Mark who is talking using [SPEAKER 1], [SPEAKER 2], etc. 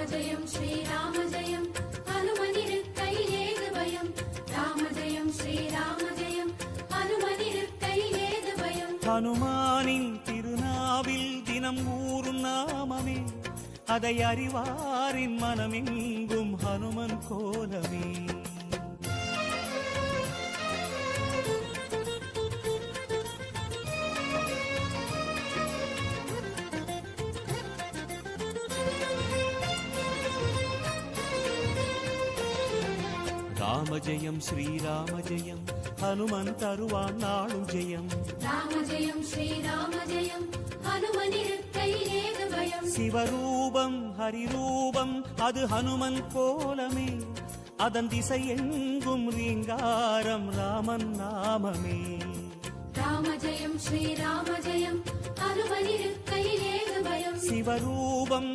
[SPEAKER 1] ஜெயம் ஸ்ரீராம ஜெயம் ஹனுமனிருக்கையில் ஏது பயம் ராம ஜெயம் ஸ்ரீராம ஜெயம் ஹனுமனிருக்கையில் ஏது பயம்
[SPEAKER 2] ஹனுமானின் திருநாவில் தினம் ஊறும் நாமமே அதை அறிவாரின் மனமெங்கும் ஹனுமன் கோலமே ராம ஜெயம் ஸ்ரீராம ஜெயம் ஹனுமன் தருவான் நாளும் ஜெயம்
[SPEAKER 1] ராம ஜெயம் ஸ்ரீராம ஜெயம் ஹனுமனிருக்கையில் ஏது பயம்
[SPEAKER 2] சிவரூபம் ஹரிரூபம் அது ஹனுமன் கோலமே அதன் திசை எங்கும் ரீங்காரம் ராமன் நாமமே
[SPEAKER 1] ராம ஜெயம் ஸ்ரீராம ஜெயம் ஹனுமனிருக்கையில் ஏது பயம்
[SPEAKER 2] சிவரூபம்